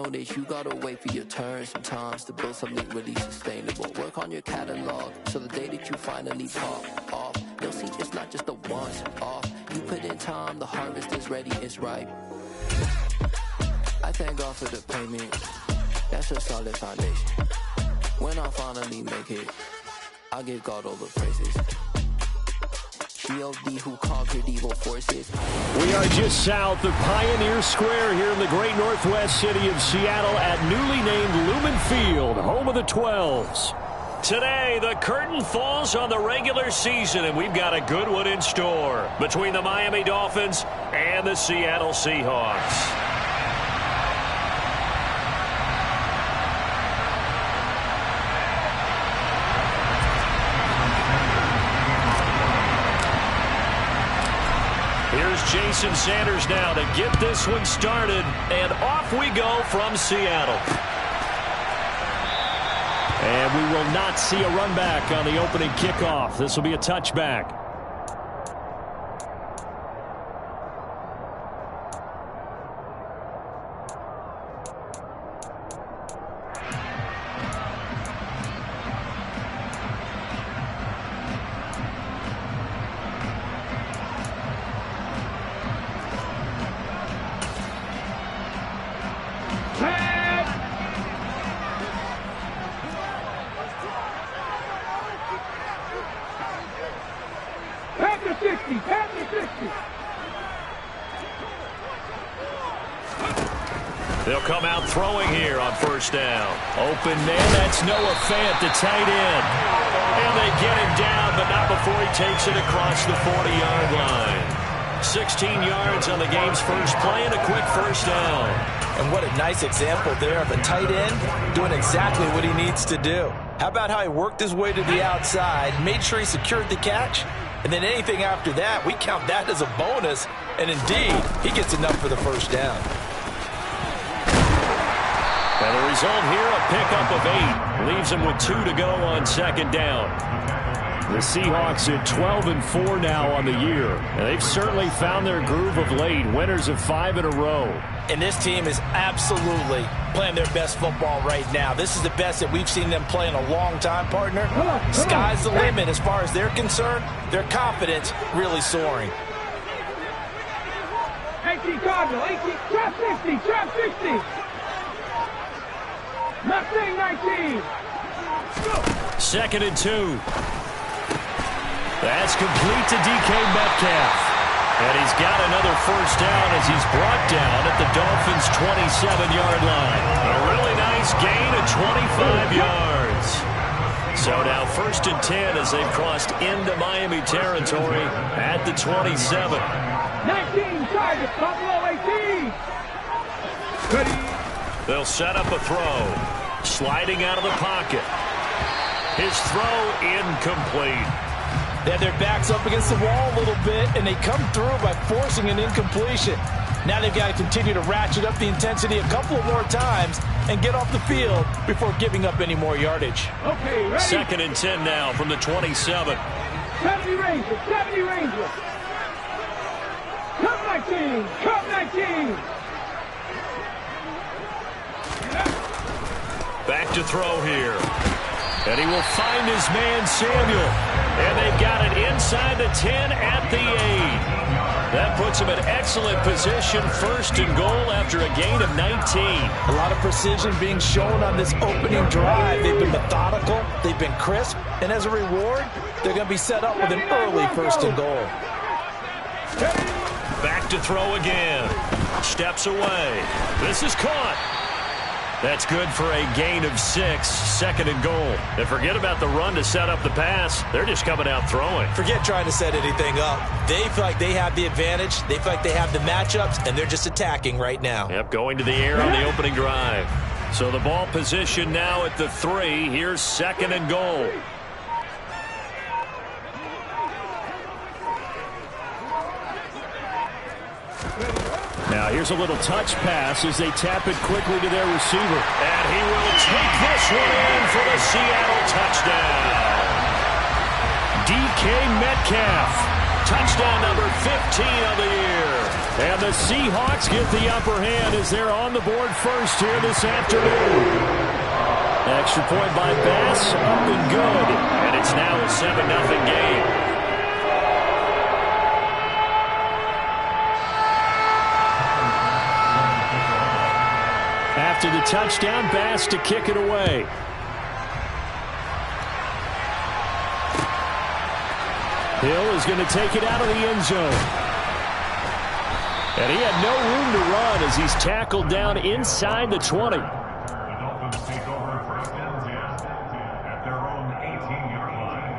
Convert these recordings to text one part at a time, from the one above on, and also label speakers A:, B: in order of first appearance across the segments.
A: know that you gotta wait for your turn sometimes to build something really sustainable. Work on your catalog, so the day that you finally pop off, you'll see it's not just a once off. You put in time, the harvest is ready, it's ripe. I thank God for the payment, that's a solid foundation. When I finally make it, I give God all the praises. G.O.D. who conquered evil forces.
B: We are just south of Pioneer Square here in the great northwest city of Seattle at newly named Lumen Field, home of the 12s. Today, the curtain falls on the regular season, and we've got a good one in store between the Miami Dolphins and the Seattle Seahawks. Here's Jason Sanders now to get this one started, and off we go from Seattle. And we will not see a run back on the opening kickoff. This will be a touchback. They'll come out throwing here on first down. Open man, that's Noah Fant, the tight end. And they get him down, but not before he takes it across the 40-yard line. 16 yards on the game's first play and a quick first down.
C: And what a nice example there of a tight end doing exactly what he needs to do. How about how he worked his way to the outside, made sure he secured the catch, and then anything after that, we count that as a bonus. And indeed, he gets enough for the first down.
B: And the result here, a pickup of 8. Leaves him with 2 to go on second down. The Seahawks at 12-4 now on the year. And they've certainly found their groove of late. Winners of 5 in a row.
C: And this team is absolutely playing their best football right now. This is the best that we've seen them play in a long time, partner. Sky's the limit as far as they're concerned. Their confidence really soaring.
D: 18 Cardinal, 18, trap 60, trap 60. Mustang 19.
B: Second and 2. That's complete to DK Metcalf. And he's got another first down as he's brought down at the Dolphins' 27-yard line. A really nice gain of 25 yards. So now first and 10 as they've crossed into Miami territory at the 27.
D: 19 target, Buffalo 18. Ready.
B: They'll set up a throw. Sliding out of the pocket. His throw incomplete.
C: They have their backs up against the wall a little bit, and they come through by forcing an incompletion. Now they've got to continue to ratchet up the intensity a couple of more times and get off the field before giving up any more yardage.
D: Okay, ready?
B: Second and 10 now from the 27.
D: 70 Rangers, 70 Rangers. Come 19, come 19.
B: Back to throw here. And he will find his man Samuel. And they've got it inside the 10 at the 8. That puts him in excellent position, first and goal after a gain of 19.
C: A lot of precision being shown on this opening drive. They've been methodical, they've been crisp, and as a reward, they're going to be set up with an early first and goal.
B: Back to throw again. Steps away. This is caught. That's good for a gain of 6, second and goal. And forget about the run to set up the pass. They're just coming out throwing.
C: Forget trying to set anything up. They feel like they have the advantage. They feel like they have the matchups, and they're just attacking right now.
B: Yep, going to the air on the opening drive. So the ball position now at the 3. Here's second and goal. Now here's a little touch pass as they tap it quickly to their receiver. And he will take this one in for the Seattle touchdown. DK Metcalf touchdown number 15 of the year. And the Seahawks get the upper hand as they're on the board first here this afternoon. Extra point by Bass, up and good. And it's now a 7-0 game. After the touchdown, Bass to kick it away. Hill is going to take it out of the end zone. And he had no room to run as he's tackled down inside the 20.
E: The Dolphins take over first and 10 at their own 18-yard line.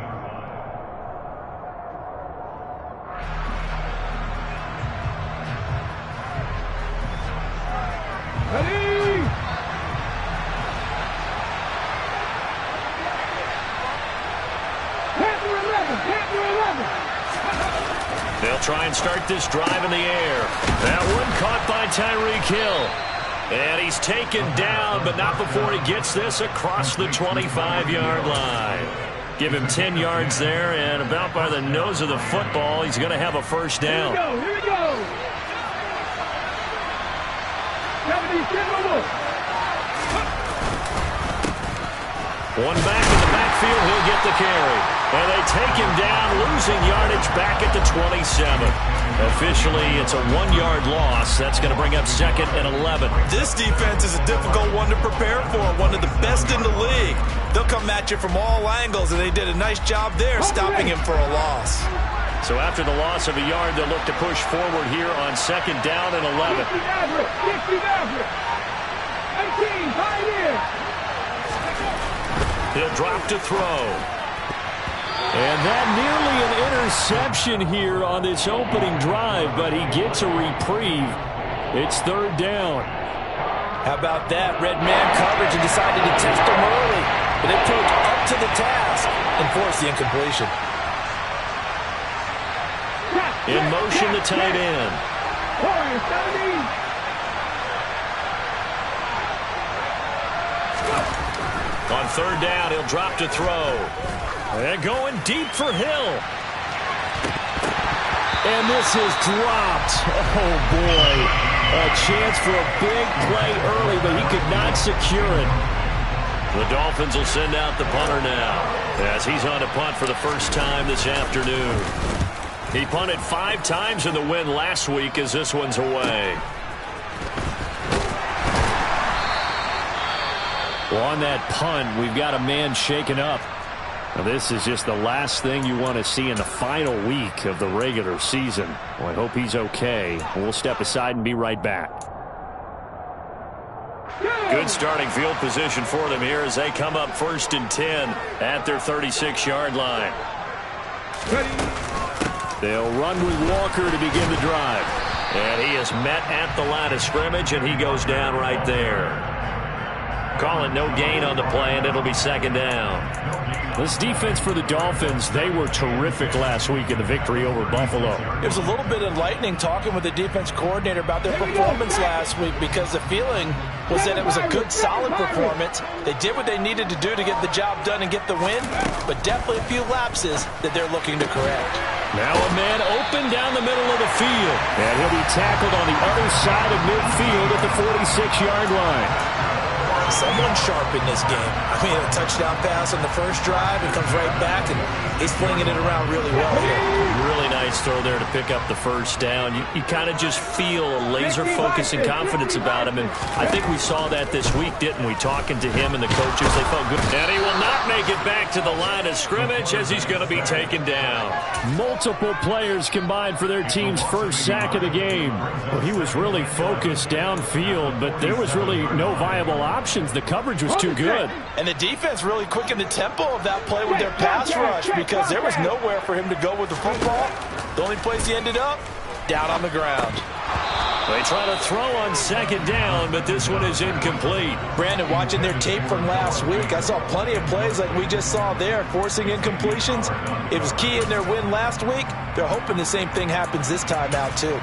D: Ready? Panther 11, Panther 11.
B: They'll try and start this drive in the air. That one caught by Tyreek Hill. And he's taken down, but not before he gets this across the 25-yard line. Give him 10 yards there, and about by the nose of the football, he's going to have a first down.
D: Here we go. 77 more.
B: One back in the backfield, he'll get the carry. And they take him down, losing yardage back at the 27. Officially, it's a 1-yard loss. That's going to bring up 2nd and 11.
C: This defense is a difficult one to prepare for, one of the best in the league. They'll come at you from all angles, and they did a nice job there stopping him for a loss.
B: So after the loss of a yard, they'll look to push forward here on 2nd down and 11.
D: 60 average, 60 average. 18, tight end.
B: He'll drop to throw. And that nearly an interception here on this opening drive, but he gets a reprieve. It's 3rd down.
C: How about that? Red man coverage and decided to test him early. But they proved up to the task and forced the incompletion.
B: In motion, the tight end.
D: 70.
B: On 3rd down, he'll drop to throw. And going deep for Hill. And this is dropped. Oh, boy. A chance for a big play early, but he could not secure it. The Dolphins will send out the punter now as he's on to punt for the first time this afternoon. He punted 5 times in the win last week as this one's away. Well, on that punt, we've got a man shaken up. Now, this is just the last thing you want to see in the final week of the regular season. Well, I hope he's okay. We'll step aside and be right back. Good starting field position for them here as they come up 1st and 10 at their 36-yard line. They'll run with Walker to begin the drive. And he is met at the line of scrimmage, and he goes down right there. Call it no gain on the play, and it'll be 2nd down. This defense for the Dolphins, they were terrific last week in the victory over Buffalo.
C: It was a little bit enlightening talking with the defense coordinator about their performance last week because the feeling was that it was a good, solid performance. They did what they needed to do to get the job done and get the win, but definitely a few lapses that they're looking to correct.
B: Now a man open down the middle of the field, and he'll be tackled on the other side of midfield at the 46-yard line.
C: Someone sharp in this game. I mean, a touchdown pass on the first drive, and comes right back, and he's flinging it around really well here.
B: Really nice throw there to pick up the first down. You kind of just feel a laser focus and confidence about him, and I think we saw that this week, didn't we? Talking to him and the coaches, they felt good. And he will not make it back to the line of scrimmage as he's going to be taken down. Multiple players combined for their team's first sack of the game. Well, he was really focused downfield, but there was really no viable option. The coverage was too good.
C: And the defense really quickened the tempo of that play with their pass rush because there was nowhere for him to go with the football. The only place he ended up, down on the ground.
B: They try to throw on 2nd down, but this one is incomplete.
C: Brandon, watching their tape from last week, I saw plenty of plays like we just saw there, forcing incompletions. It was key in their win last week. They're hoping the same thing happens this time out, too.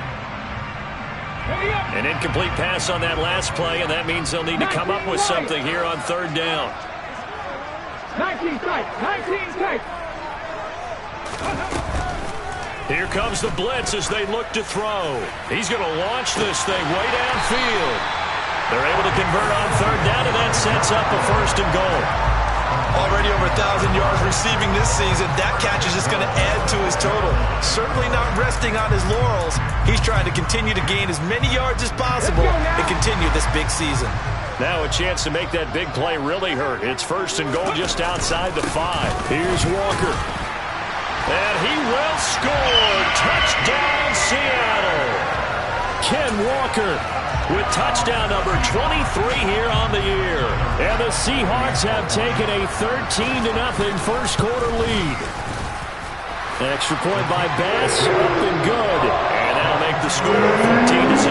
B: An incomplete pass on that last play, and that means they'll need to come up with something here on 3rd down.
D: 19 tight, 19 tight.
B: Here comes the blitz as they look to throw. He's going to launch this thing way downfield. They're able to convert on third down, and that sets up a 1st and goal.
C: Already over 1,000 yards receiving this season. That catch is just going to add to his total. Certainly not resting on his laurels. He's trying to continue to gain as many yards as possible and continue this big season.
B: Now a chance to make that big play really hurt. It's 1st and goal just outside the 5. Here's Walker. And he will score. Touchdown, Seattle. Ken Walker with touchdown number 23 here on the year. And the Seahawks have taken a 13-0 first quarter lead. An extra point by Bass, up and good. And that'll make the score 14-7.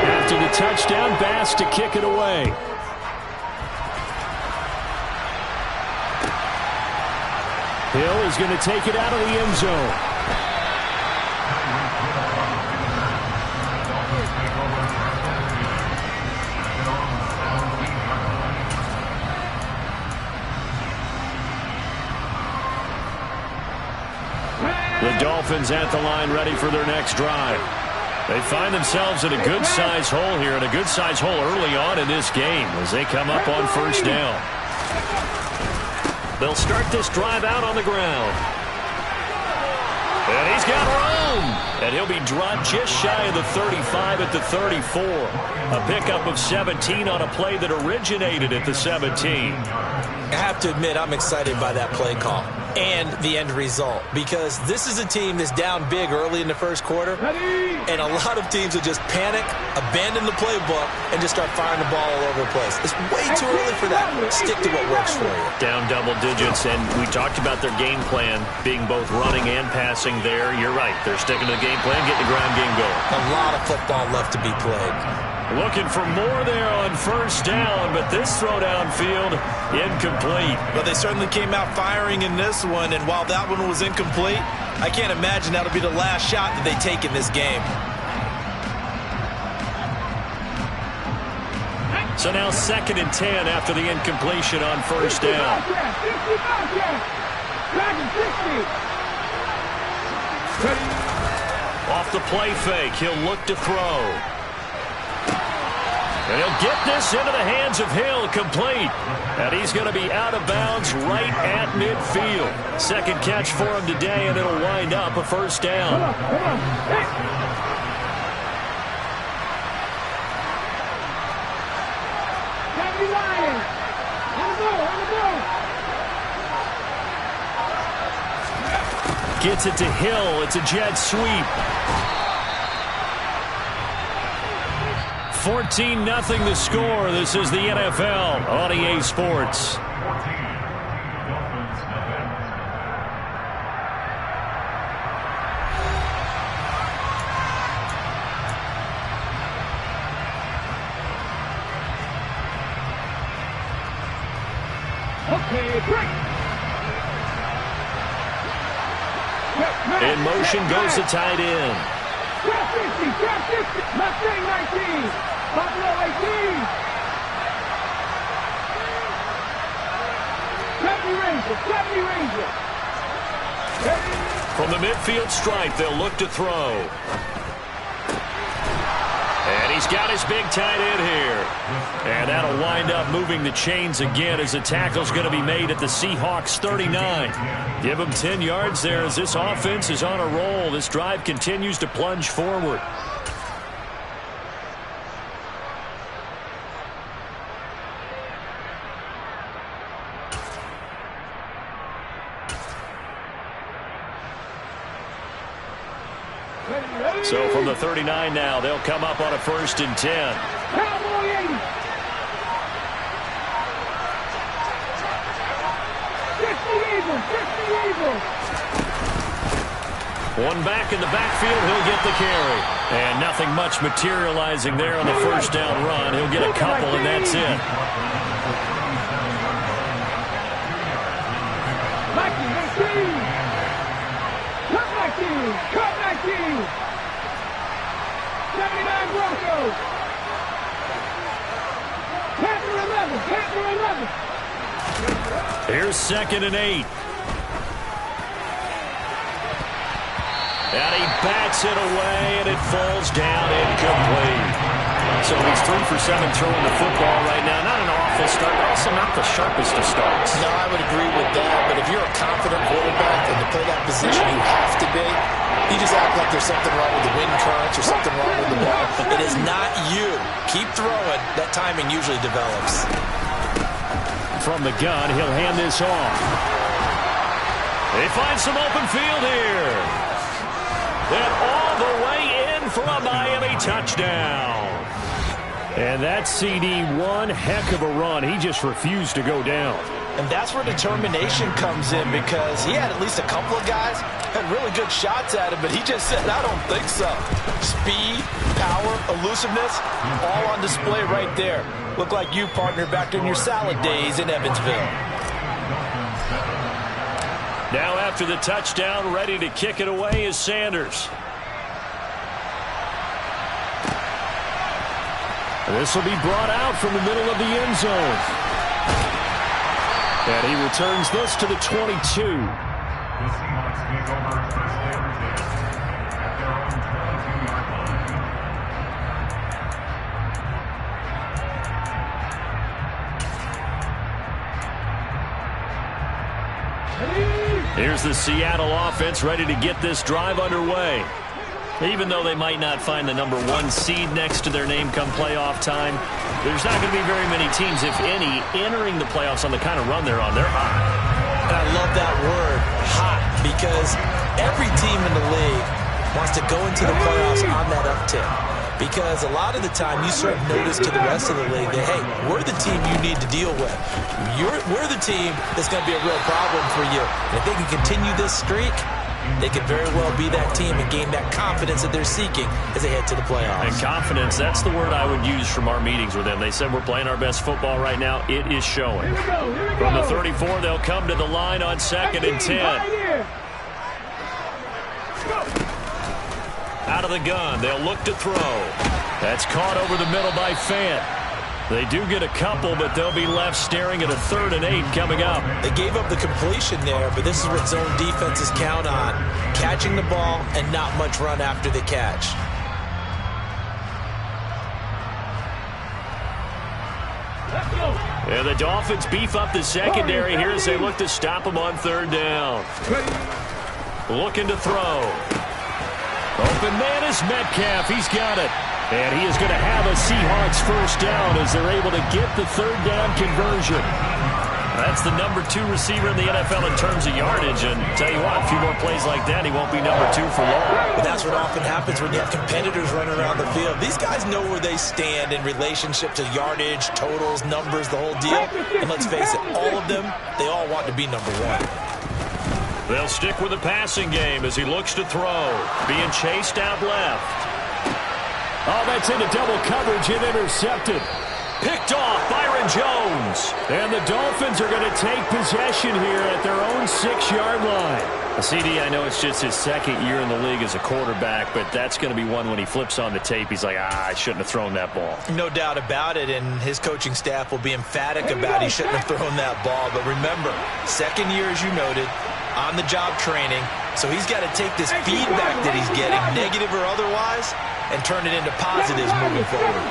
B: After the touchdown, Bass to kick it away. Hill is going to take it out of the end zone. The Dolphins at the line ready for their next drive. They find themselves in a good-sized hole here, and a good-sized hole early on in this game as they come up on 1st down. They'll start this drive out on the ground. And he's got room. And he'll be dropped just shy of the 35 at the 34. A pickup of 17 on a play that originated at the 17.
C: I have to admit, I'm excited by that play call and the end result, because this is a team that's down big early in the first quarter, and a lot of teams will just panic, abandon the playbook, and just start firing the ball all over the place. It's way too early for that. Stick to what works for you.
B: Down double digits, and we talked about their game plan being both running and passing there. You're right. They're sticking to the game plan, getting the ground game going.
C: A lot of football left to be played.
B: Looking for more there on 1st down, but this throw downfield incomplete.
C: But they certainly came out firing in this one, and while that one was incomplete, I can't imagine that'll be the last shot that they take in this game.
B: So now 2nd and 10 after the incompletion on 1st down. Off the play fake, he'll look to throw. And he'll get this into the hands of Hill, complete. And he's going to be out of bounds right at midfield. 2nd catch for him today, and it'll wind up a 1st down. Gets it to Hill. It's a jet sweep. 14-0 the score. This is the NFL on EA Sports. In motion goes the tight end.
D: Mustang 19, Buffalo 18. Chevy Ranger.
B: From the midfield stripe, they'll look to throw. And he's got his big tight end here. And that'll wind up moving the chains again as the tackle's going to be made at the Seahawks 39. Give him 10 yards there as this offense is on a roll. This drive continues to plunge forward. So from the 39 now, they'll come up on a 1st and 10. One back in the backfield, he'll get the carry. And nothing much materializing there on the 1st down run. He'll get a couple, and that's it.
D: Cut 19. 79 Broncos. Panther 11.
B: Here's 2nd and 8. And he bats it away, and it falls down incomplete. So he's 3 for 7 throwing the football right now. Not an awful start, but also not the sharpest of starts.
C: No, I would agree with that. But if you're a confident quarterback and to play that position, you have to be. You just act like there's something wrong with the wind currents or something wrong with the ball. It is not you. Keep throwing. That timing usually develops.
B: From the gun, he'll hand this off. They find some open field here. And all the way in for a Miami touchdown. And that CD, one heck of a run. He just refused to go down.
C: And that's where determination comes in, because he had at least a couple of guys had really good shots at him, but he just said, I don't think so. Speed, power, elusiveness, all on display right there. Look like you, partner, back in your salad days in Evansville.
B: Now after the touchdown, ready to kick it away is Sanders. This will be brought out from the middle of the end zone. And he returns this to the 22.
E: The Seahawks take over first and 10 at their own 22-yard line.
B: Here's the Seattle offense ready to get this drive underway. Even though they might not find the number 1 seed next to their name come playoff time, there's not going to be very many teams, if any, entering the playoffs on the kind of run they're on. They're hot.
C: And I love that word, hot, because every team in the league wants to go into the playoffs on that uptick. Because a lot of the time you serve notice to the rest of the league that, hey, we're the team you need to deal with. We're the team that's going to be a real problem for you. And if they can continue this streak, they could very well be that team and gain that confidence that they're seeking as they head to the playoffs.
B: And confidence, that's the word I would use from our meetings with them. They said we're playing our best football right now. It is showing. From the 34, they'll come to the line on 2nd and 10. Out of the gun, they'll look to throw. That's caught over the middle by Fant. They do get a couple, but they'll be left staring at a 3rd and 8 coming up.
C: They gave up the completion there, but this is what zone defenses count on. Catching the ball and not much run after the catch.
B: And the Dolphins beef up the secondary here as they look to stop them on 3rd down. Looking to throw. Open man is Metcalf. He's got it. And he is going to have a Seahawks first down as they're able to get the 3rd down conversion. That's the number 2 receiver in the NFL in terms of yardage. And tell you what, a few more plays like that, he won't be number 2 for long.
C: But that's what often happens when you have competitors running around the field. These guys know where they stand in relationship to yardage, totals, numbers, the whole deal. And let's face it, all of them, they all want to be number 1.
B: They'll stick with the passing game as he looks to throw. Being chased out left. Oh, that's into double coverage and intercepted. Picked off Byron Jones. And the Dolphins are going to take possession here at their own 6-yard line. CD, I know it's just his 2nd year in the league as a quarterback, but that's going to be one when he flips on the tape. He's like, I shouldn't have thrown that ball.
C: No doubt about it, and his coaching staff will be emphatic about he shouldn't have thrown that ball. But remember, 2nd year, as you noted, on-the-job training. So he's got to take this feedback that he's getting, negative or otherwise, and turn it into positives moving forward.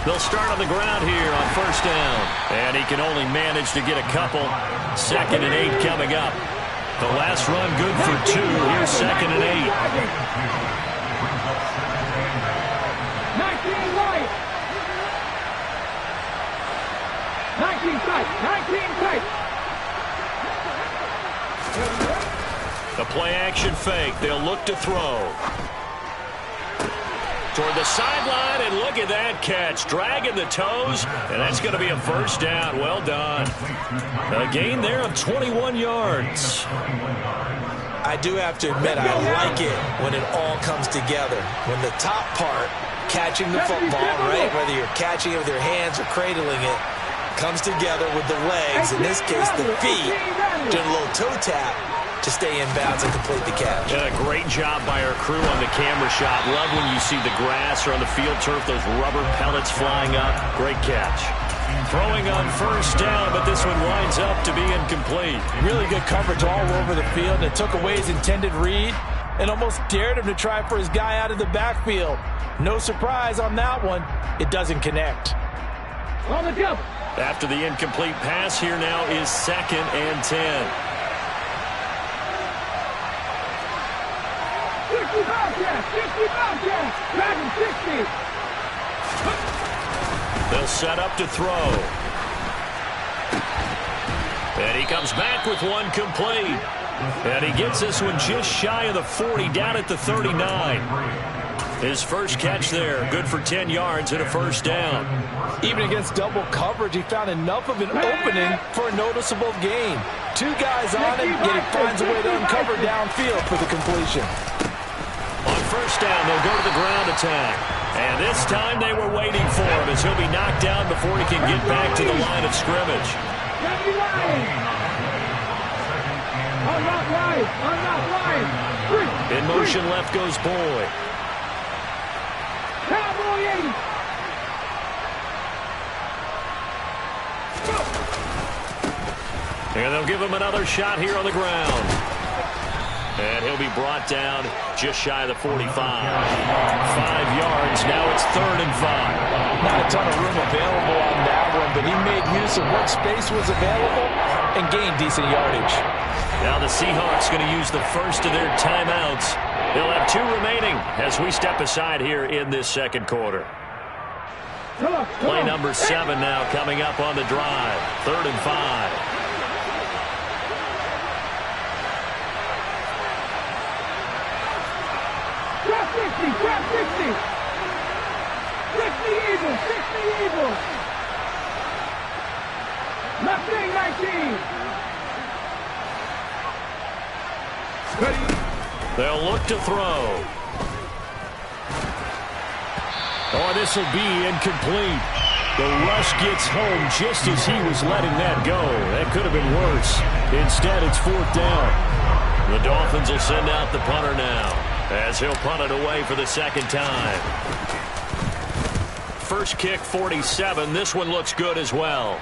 B: They'll start on the ground here on 1st down. And he can only manage to get a couple. 2nd and 8 coming up. The last run good for 2. Here's 2nd and 8.
D: 19 right. 19 tight. 19 tight.
B: The play action fake. They'll look to throw. Toward the sideline, and look at that catch. Dragging the toes, and that's going to be a 1st down. Well done. A gain there of 21 yards.
C: I do have to admit, I like it when it all comes together. When the top part, catching the football, right, whether you're catching it with your hands or cradling it, comes together with the legs, in this case the feet, doing a little toe tap to stay in bounds and complete the catch.
B: And a great job by our crew on the camera shot. Love when you see the grass or on the field turf, those rubber pellets flying up. Great catch. Throwing on first down, but this one winds up to be incomplete.
C: Really good coverage all over the field. It took away his intended read and almost dared him to try for his guy out of the backfield. No surprise on that one. It doesn't connect.
D: On the jump.
B: After the incomplete pass, here now is 2nd and 10.
D: 60 Bobcats, 60 Bobcats, back in 60.
B: They'll set up to throw. And he comes back with one complete. And he gets this one just shy of the 40, down at the 39. His first catch there, good for 10 yards and a first down.
C: Even against double coverage, he found enough of an opening for a noticeable gain. 2 guys on him, yet he finds a way to uncover downfield for the completion.
B: On first down, they'll go to the ground attack. And this time they were waiting for him as he'll be knocked down before he can get back to the line of scrimmage. In motion left goes Boyd. And they'll give him another shot here on the ground. And he'll be brought down just shy of the 45. 5 yards. Now it's 3rd and 5.
C: Not a ton of room available on that one, but he made use of what space was available and gained decent yardage.
B: Now the Seahawks going to use the first of their timeouts. They'll have 2 remaining as we step aside here in this second quarter. Play number 7 now coming up on the drive. 3rd and 5.
D: Grab 60. 60 Eagles. 60 Eagles. Left wing 19. Ready.
B: They'll look to throw. Oh, this will be incomplete. The rush gets home just as he was letting that go. That could have been worse. Instead, it's 4th down. The Dolphins will send out the punter now, as he'll punt it away for the second time. First kick, 47. This one looks good as well.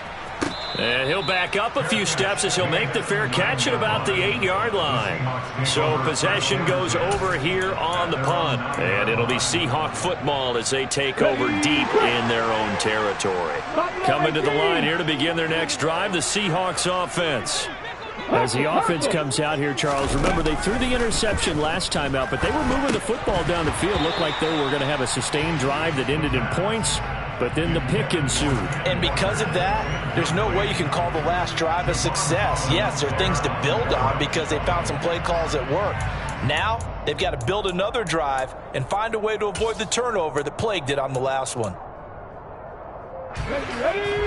B: And he'll back up a few steps as he'll make the fair catch at about the 8-yard line. So possession goes over here on the punt. And it'll be Seahawk football as they take over deep in their own territory. Coming to the line here to begin their next drive, the Seahawks offense. As the offense comes out here, Charles, remember they threw the interception last time out, but they were moving the football down the field. Looked like they were going to have a sustained drive that ended in points, but then the pick ensued.
C: And because of that, there's no way you can call the last drive a success. Yes, there are things to build on because they found some play calls that work. Now, they've got to build another drive and find a way to avoid the turnover that plagued it on the last one.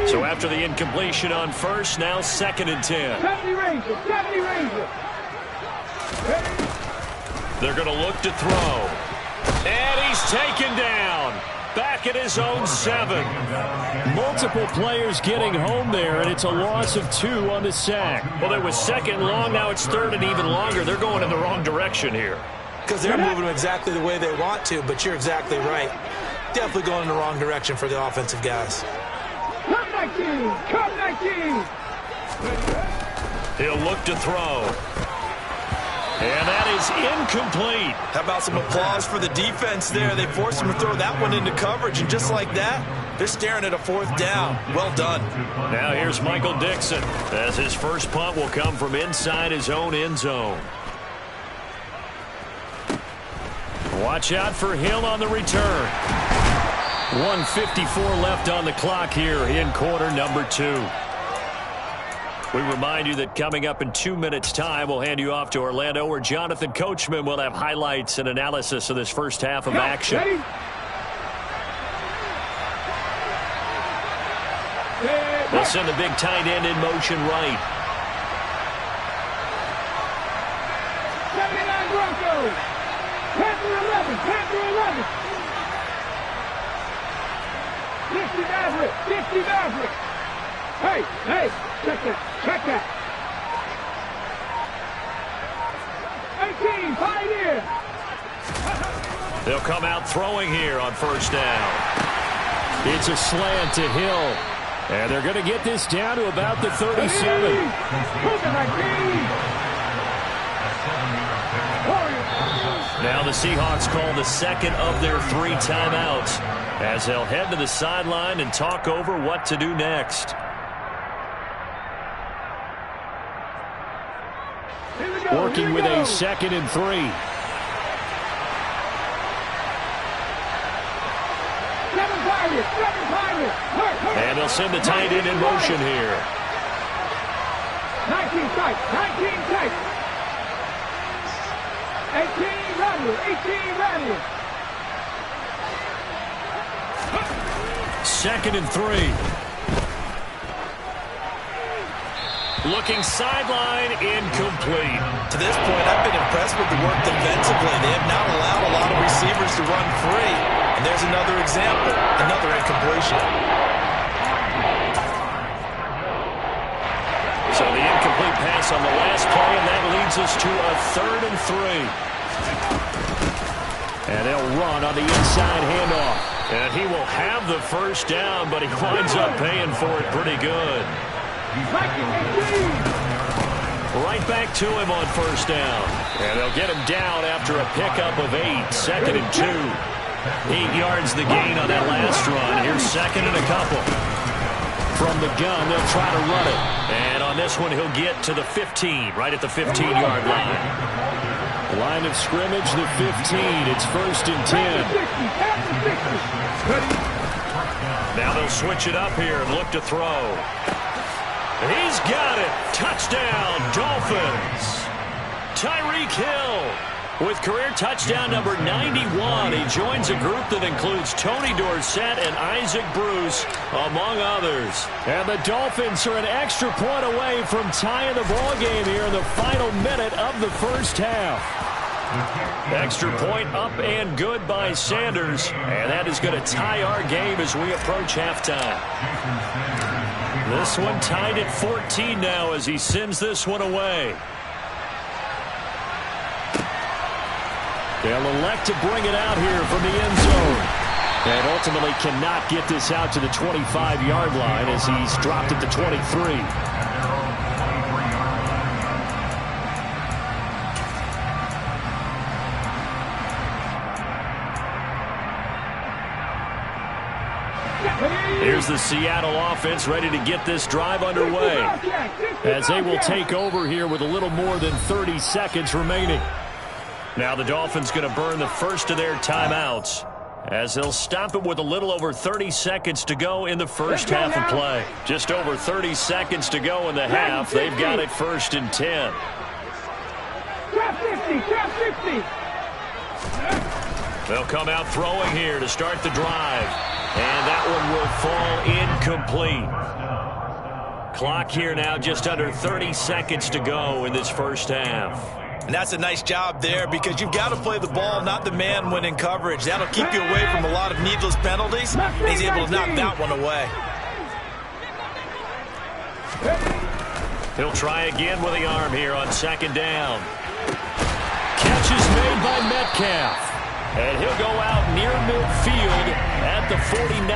B: So after the incompletion on first, now 2nd and 10.
D: 70 Rangers. 70 Rangers.
B: They're going to look to throw. And he's taken down. Back at his own 7. Multiple players getting home there, and it's a loss of 2 on the sack. Well, it was 2nd long. Now it's 3rd and even longer. They're going in the wrong direction here.
C: Because they're moving them exactly the way they want to, but you're exactly right. Definitely going in the wrong direction for the offensive guys.
D: Come 19! Come 19!
B: He'll look to throw. And that is incomplete.
C: How about some applause for the defense there? They forced him to throw that one into coverage, and just like that, they're staring at a 4th down. Well done.
B: Now here's Michael Dixon, as his first punt will come from inside his own end zone. Watch out for Hill on the return. 1:54 left on the clock here in quarter number 2. We remind you that coming up in 2 minutes' time, we'll hand you off to Orlando, where Jonathan Coachman will have highlights and analysis of this first half of action. They'll send the big tight end in motion right.
D: 79 Broncos. Panther 11. Panther 11. 50 Maverick. 50 Maverick. Hey, hey, check that. Check that. 18 Pioneer.
B: They'll come out throwing here on first down. It's a slant to Hill. And they're going to get this down to about the 37. Now the Seahawks call the second of their 3 timeouts as they'll head to the sideline and talk over what to do next. Working with a 2nd and 3. And they'll send the tight end in motion here.
D: 19 tight, 19 tight. 18 ready, 18 ready.
B: 2nd and 3. Looking sideline, incomplete.
C: To this point, I've been impressed with the work defensively. They have not allowed a lot of receivers to run free. And there's another example, another incompletion.
B: So the incomplete pass on the last play, and that leads us to a 3rd and 3. And they'll run on the inside handoff. And he will have the first down, but he winds up paying for it pretty good. Right back to him on first down. And they'll get him down after a pickup of 8. 2nd and 2. 8 yards the gain on that last run. Here's 2nd and a couple. From the gun, they'll try to run it. And on this one, he'll get to the 15, right at the 15-yard line. Line of scrimmage, the 15. It's 1st and 10. Now they'll switch it up here and look to throw. He's got it. Touchdown, Dolphins. Tyreek Hill with career touchdown number 91. He joins a group that includes Tony Dorsett and Isaac Bruce, among others. And the Dolphins are an extra point away from tying the ball game here in the final minute of the first half. Extra point up and good by Sanders. And that is going to tie our game as we approach halftime. This one tied at 14 now as he sends this one away. They'll elect to bring it out here from the end zone. And ultimately cannot get this out to the 25-yard line as he's dropped at the 23. Here's the Seattle offense ready to get this drive underway as they will take over here with a little more than 30 seconds remaining. Now the Dolphins going to burn the first of their timeouts as they'll stop it with a little over 30 seconds to go in the first half of play. Just over 30 seconds to go in the half. They've got it 1st and 10. They'll come out throwing here to start the drive. And that one will fall incomplete. Clock here now just under 30 seconds to go in this first half.
C: And that's a nice job there because you've got to play the ball, not the man when in coverage. That'll keep you away from a lot of needless penalties. And he's able to knock that one away.
B: He'll try again with the arm here on 2nd down. Catch is made by Metcalf. And he'll go out near midfield at the 49.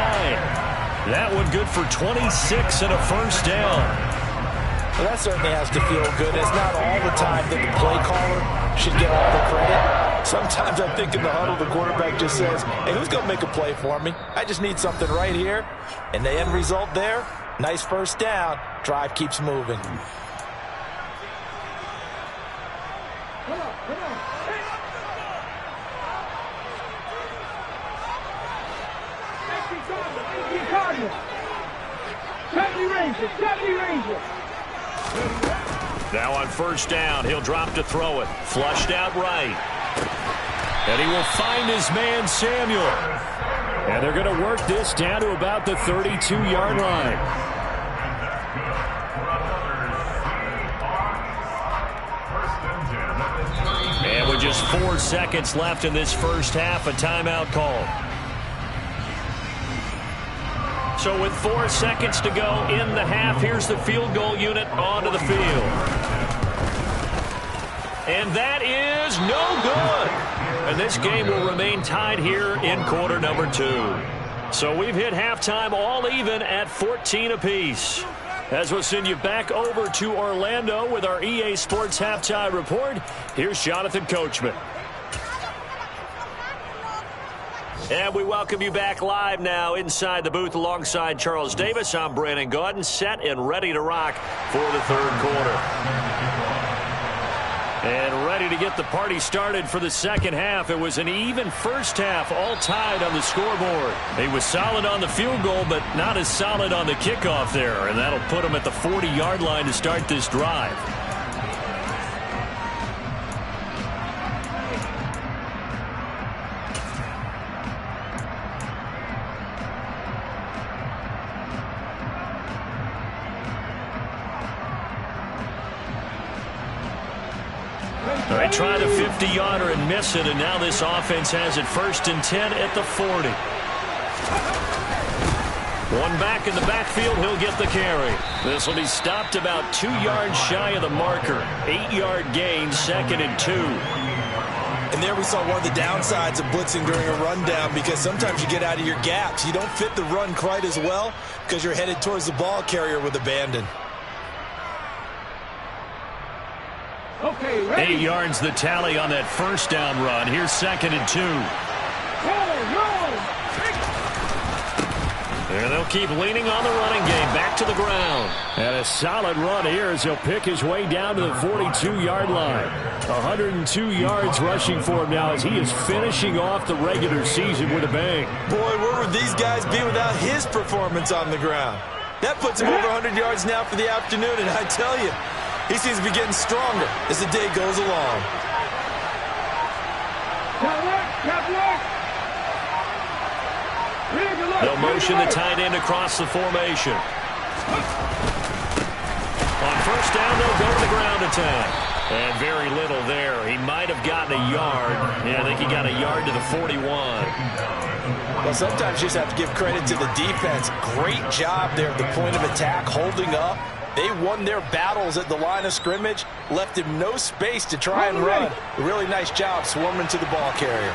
B: That one good for 26 and a first down.
C: Well, that certainly has to feel good. It's not all the time that the play caller should get all the credit. Sometimes I think in the huddle, the quarterback just says, hey, who's going to make a play for me? I just need something right here. And the end result there, nice first down. Drive keeps moving.
B: Now on first down, he'll drop to throw it. Flushed out right. And he will find his man, Samuel. And they're going to work this down to about the 32-yard line. And with just 4 seconds left in this first half, a timeout call. So with 4 seconds to go in the half, here's the field goal unit onto the field. And that is no good. And this game will remain tied here in quarter number 2. So we've hit halftime all even at 14 apiece. As we'll send you back over to Orlando with our EA Sports Halftime Report, here's Jonathan Coachman. And we welcome you back live now inside the booth alongside Charles Davis. I'm Brandon Gaudin, set and ready to rock for the third quarter. And ready to get the party started for the second half. It was an even first half, all tied on the scoreboard. He was solid on the field goal, but not as solid on the kickoff there. And that'll put him at the 40-yard line to start this drive. They try the 50-yarder and miss it, and now this offense has it 1st and 10 at the 40. One back in the backfield, he'll get the carry. This will be stopped about 2 yards shy of the marker. 8-yard gain, 2nd and 2.
C: And there we saw one of the downsides of blitzing during a rundown, because sometimes you get out of your gaps. You don't fit the run quite as well because you're headed towards the ball carrier with abandon.
D: Okay, ready.
B: 8 yards the tally on that first down run. Here's 2nd and 2. And they'll keep leaning on the running game. Back to the ground. And a solid run here as he'll pick his way down to the 42-yard line. 102 yards rushing for him now as he is finishing off the regular season with a bang.
C: Boy, where would these guys be without his performance on the ground? That puts him over 100 yards now for the afternoon, and I tell you, he seems to be getting stronger as the day goes along.
B: They'll motion the tight end across the formation. On first down, they'll go to the ground attack. And very little there. He might have gotten a yard. Yeah, I think he got a yard to the 41.
C: Well, sometimes you just have to give credit to the defense. Great job there at the point of attack, holding up. They won their battles at the line of scrimmage, left him no space to try and run. A really nice job swarming to the ball carrier.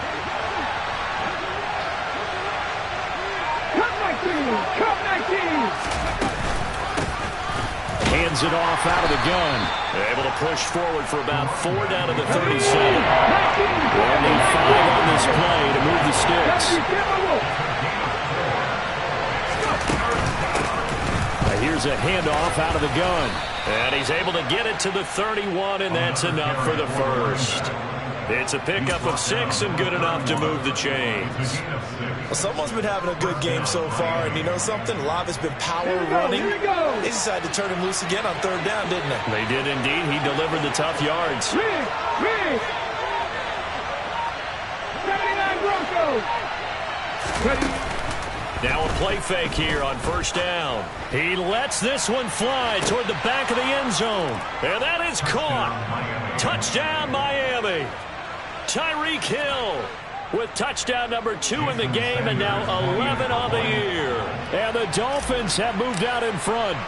B: Hands it off out of the gun. They're able to push forward for about 4 down to the 37. Only 5 on this play to move the sticks. Here's a handoff out of the gun. And he's able to get it to the 31, and that's enough for the first. It's a pickup of 6 and good enough to move the chains.
C: Well, someone's been having a good game so far, and you know something? A lot of it's been power running. They decided to turn him loose again on 3rd down, didn't they?
B: They did indeed. He delivered the tough yards.
D: 79 Broncos.
B: Now a play fake here on first down. He lets this one fly toward the back of the end zone. And that is caught. Touchdown, Miami. Tyreek Hill with touchdown number 2 in the game, and now 11 on the year. And the Dolphins have moved out in front.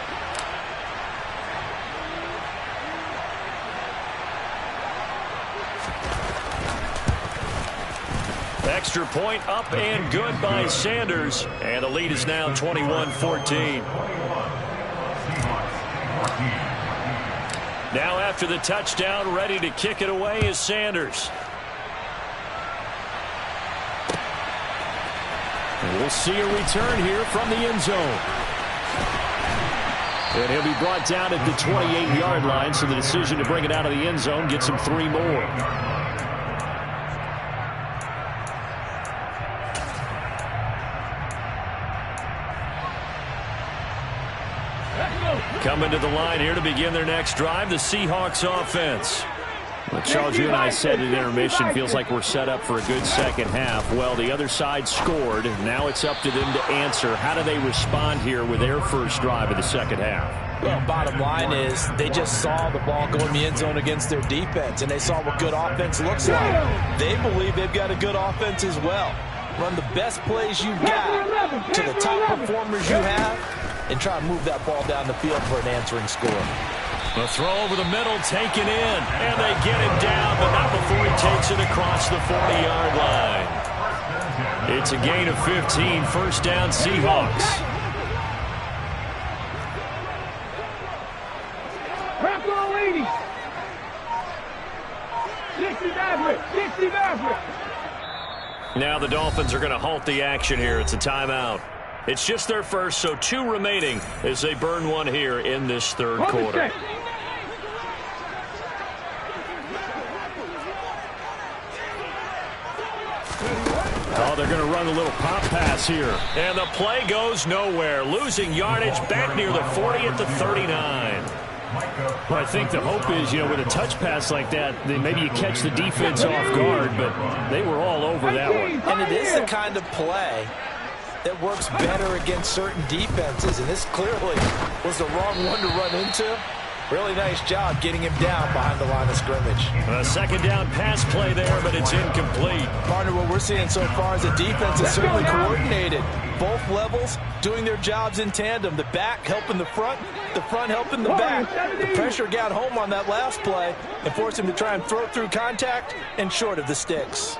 B: Extra point up and good by Sanders. And the lead is now 21-14. Now after the touchdown, ready to kick it away is Sanders. And we'll see a return here from the end zone. And he'll be brought down at the 28-yard line, so the decision to bring it out of the end zone gets him 3 more. Coming to the line here to begin their next drive, the Seahawks offense. Well, Charles, you and I said at intermission, feels like we're set up for a good second half. Well, the other side scored. Now it's up to them to answer. How do they respond here with their first drive of the second half?
C: Well, bottom line is they just saw the ball go in the end zone against their defense, and they saw what good offense looks like. They believe they've got a good offense as well. Run the best plays you've got to the top performers you have, and try and move that ball down the field for an answering score.
B: The throw over the middle, taken in, and they get him down, but not before he takes it across the 40-yard line. It's a gain of 15, first down Seahawks.
D: Crack on, ladies. 60 Maverick. 60 Maverick.
B: Now the Dolphins are going to halt the action here. It's a timeout. It's just their first, so 2 remaining as they burn one here in this third quarter. Oh, they're going to run a little pop pass here. And the play goes nowhere. Losing yardage back near the 40 at the 39.
F: Well, I think the hope is, with a touch pass like that, then maybe you catch the defense off guard, but they were all over that one.
C: And it is the kind of play that works better against certain defenses, and this clearly was the wrong one to run into. Really nice job getting him down behind the line of scrimmage.
B: A second down pass play there, but it's incomplete.
C: Partner, what we're seeing so far is the defense is certainly coordinated. Both levels doing their jobs in tandem. The back helping the front helping the back. The pressure got home on that last play and forced him to try and throw through contact and short of the sticks.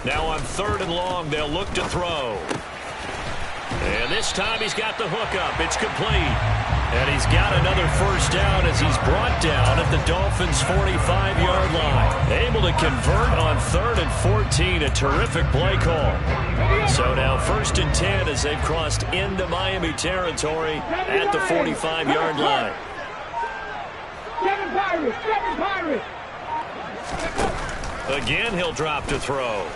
B: Now on 3rd and long, they'll look to throw. And this time he's got the hook up. It's complete. And he's got another first down as he's brought down at the Dolphins' 45-yard line. Able to convert on 3rd and 14. A terrific play call. So now 1st and 10 as they've crossed into Miami territory at the 45-yard line.
D: 7 Pirates! 7 Pirates!
B: Again, he'll drop to throw.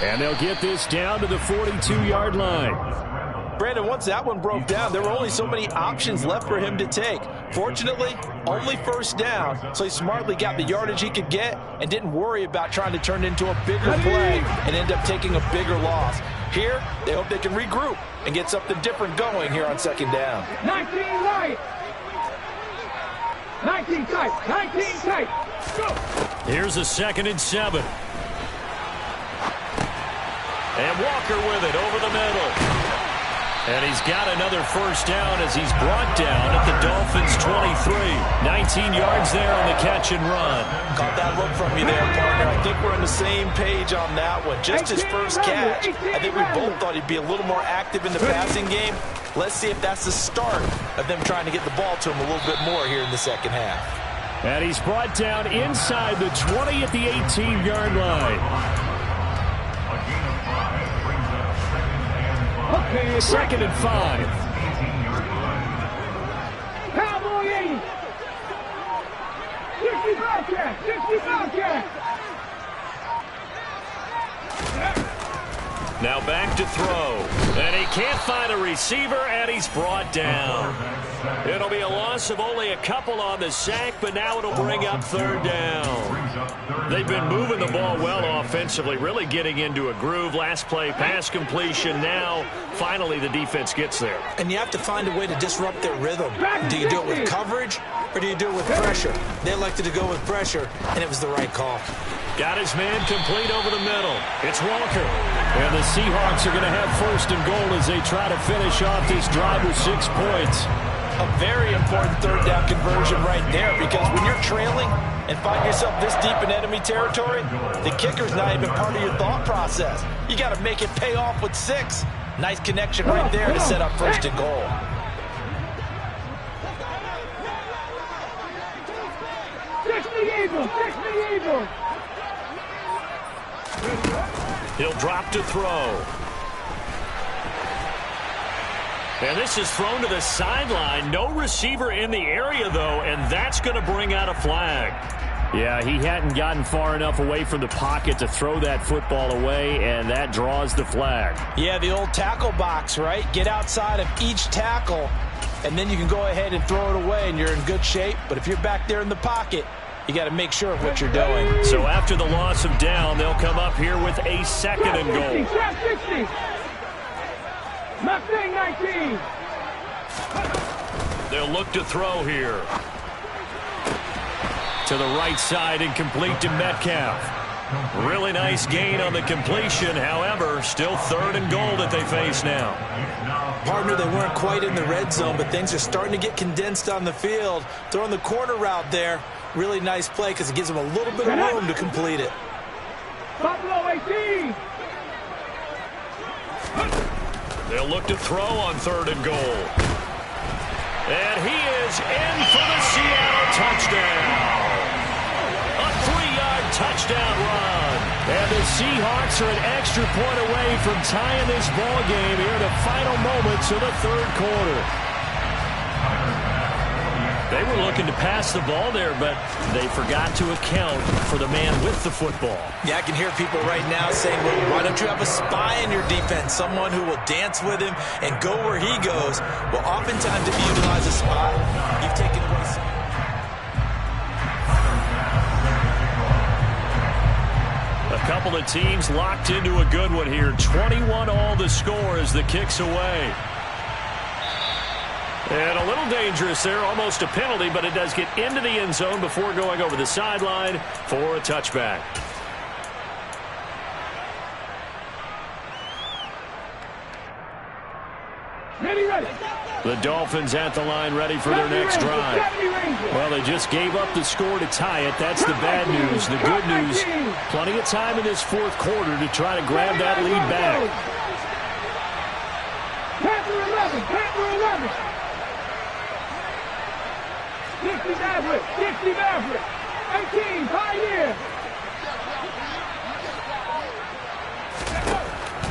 F: And they'll get this down to the 42-yard line.
C: Brandon, once that one broke down, there were only so many options left for him to take. Fortunately, only first down, so he smartly got the yardage he could get and didn't worry about trying to turn it into a bigger play and end up taking a bigger loss. Here, they hope they can regroup and get something different going here on 2nd down.
D: 19 right. 19 tight. 19 tight. Go.
B: Here's a 2nd and 7. And Walker with it over the middle. And he's got another first down as he's brought down at the Dolphins' 23. 19 yards there on the catch and run.
C: Caught that look from you there, partner. I think we're on the same page on that one. Just his first catch. I think we both thought he'd be a little more active in the passing game. Let's see if that's the start of them trying to get the ball to him a little bit more here in the second half.
F: And he's brought down inside the 20 at the 18-yard line.
D: Okay,
F: 2nd and 5.
D: Cowboy 80. 60 Bobcat. 60 Bobcat.
B: Now back to throw. And he can't find a receiver, and he's brought down. It'll be a loss of only a couple on the sack, but now it'll bring up 3rd down. They've been moving the ball well offensively, really getting into a groove. Last play, pass completion. Now, finally, the defense gets there.
C: And you have to find a way to disrupt their rhythm. Do you do it with coverage, or do you do it with pressure? They elected to go with pressure, and it was the right call.
B: Got his man complete over the middle. It's Walker.
F: And the Seahawks are going to have 1st and goal as they try to finish off this drive with 6 points.
C: A very important 3rd down conversion right there, because when you're trailing and find yourself this deep in enemy territory, the kicker's not even part of your thought process. You got to make it pay off with 6. Nice connection right there to set up 1st and goal.
B: He'll drop to throw. And this is thrown to the sideline. No receiver in the area, though, and that's going to bring out a flag.
F: Yeah, he hadn't gotten far enough away from the pocket to throw that football away, and that draws the flag.
C: Yeah, the old tackle box, right? Get outside of each tackle, and then you can go ahead and throw it away, and you're in good shape. But if you're back there in the pocket, you got to make sure of what you're doing.
B: So after the loss of down, they'll come up here with a 2nd and goal.
D: Mustang 19.
B: They'll look to throw here. To the right side and complete to Metcalf. Really nice gain on the completion. However, still 3rd and goal that they face now.
C: Partner, they weren't quite in the red zone, but things are starting to get condensed on the field. Throwing the corner route there. Really nice play because it gives them a little bit of room to complete it.
D: Buffalo 19.
B: They'll look to throw on 3rd and goal. And he is in for the Seattle touchdown. A 3-yard touchdown run. And the Seahawks are an extra point away from tying this ball game here in the final moments of the 3rd quarter. They were looking to pass the ball there, but they forgot to account for the man with the football.
C: Yeah, I can hear people right now saying, well, why don't you have a spy in your defense, someone who will dance with him and go where he goes? Well, oftentimes if you utilize a spy, you've taken away some.
B: A couple of teams locked into a good one here. 21 all the score as the kick's away. And a little dangerous there, almost a penalty, but it does get into the end zone before going over the sideline for a touchback.
D: Ready.
B: The Dolphins at the line ready for their next drive. Well, they just gave up the score to tie it. That's the bad news. The good news, plenty of time in this 4th quarter to try to grab that lead back.
D: Panther 11. 60 Maverick. 18, Pioneer.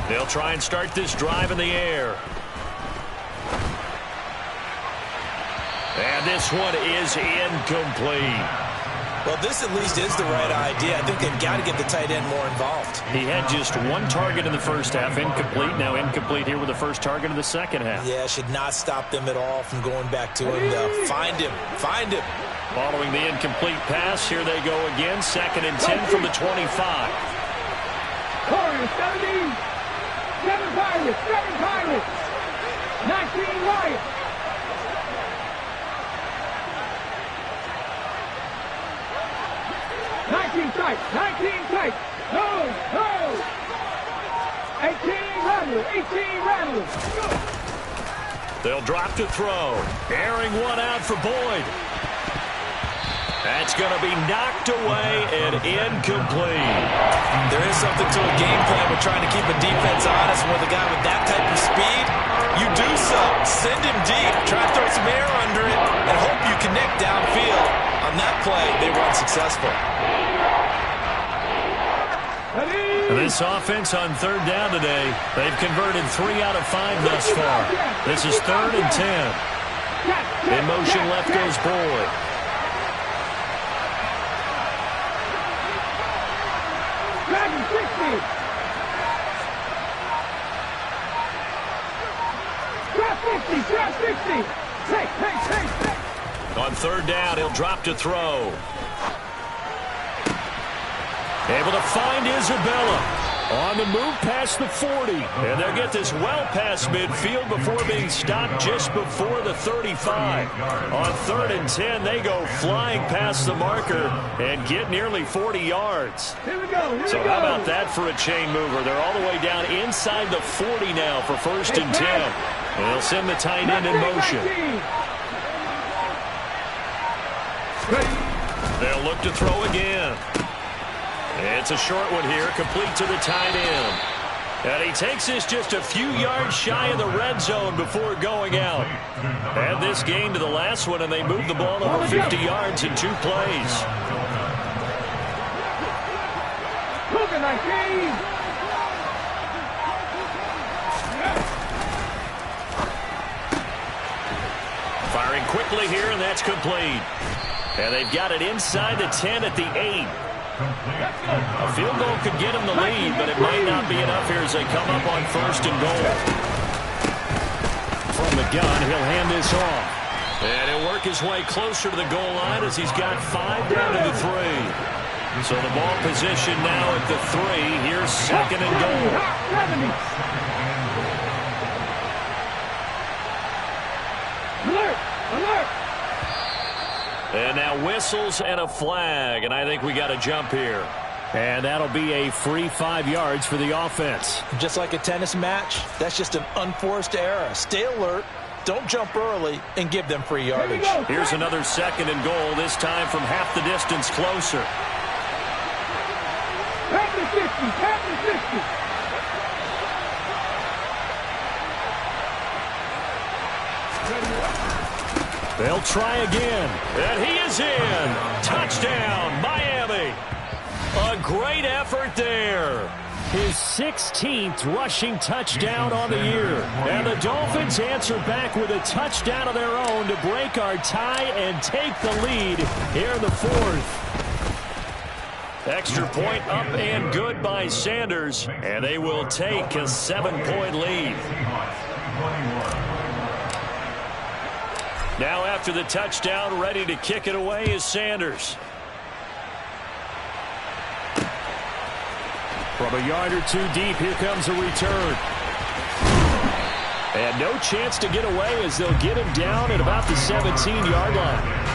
B: They'll try and start this drive in the air. And this one is incomplete.
C: Well, this at least is the right idea. I think they've got to get the tight end more involved.
B: He had just 1 target in the first half, incomplete. Now incomplete here with the first target in the second half.
C: Yeah, should not stop them at all from going back to him, though. Find him.
B: Following the incomplete pass, here they go again. 2nd and 10 from the 25.
D: Corner 17. 7 Pirates. 19 Wyatt. 19 tight. No. 18 Rattler.
B: They'll drop to throw. Airing one out for Boyd. That's going to be knocked away and incomplete.
C: There is something to a game plan with trying to keep a defense honest. With a guy with that type of speed, you do so. Send him deep. Try to throw some air under it and hope you connect downfield. On that play, they run successful.
B: And this offense on 3rd down today, they've converted 3 out of 5 thus far. This is 3rd and 10. In motion left goes Boyd.
D: Dragon 60. Drop 60. Take.
B: On 3rd down, he'll drop to throw. Able to find Isabella. On the move past the 40. And they'll get this well past midfield before being stopped just before the 35. On 3rd and 10, they go flying past the marker and get nearly 40 yards.
D: Here we go.
B: So how about that for a chain mover? They're all the way down inside the 40 now for 1st and 10. And they'll send the tight end in motion. They'll look to throw again. It's a short one here, complete to the tight end. And he takes this just a few yards shy of the red zone before going out. Add this gain to the last one, and they move the ball over 50 yards in 2 plays. Firing quickly here, and that's complete. And they've got it inside the 10 at the 8. A field goal could get him the lead, but it might not be enough here as they come up on 1st and goal. From the gun, he'll hand this off. And he'll work his way closer to the goal line as he's got 5 down to the 3. So the ball position now at the 3. Here's 2nd and goal.
D: Alert!
B: And now whistles and a flag, and I think we got to jump here. And that'll be a free 5 yards for the offense.
C: Just like a tennis match, that's just an unforced error. Stay alert, don't jump early, and give them free yardage.
B: Here's another 2nd and goal, this time from half the distance closer.
D: Back to 50. Tap the 60.
B: They'll try again, and he is in. Touchdown, Miami. A great effort there. His 16th rushing touchdown on the year. And the Dolphins answer back with a touchdown of their own to break our tie and take the lead here in the fourth. Extra point up and good by Sanders, and they will take a 7-point lead. Now after the touchdown, ready to kick it away is Sanders. From a yard or two deep, here comes a return. And no chance to get away as they'll get him down at about the 17-yard line.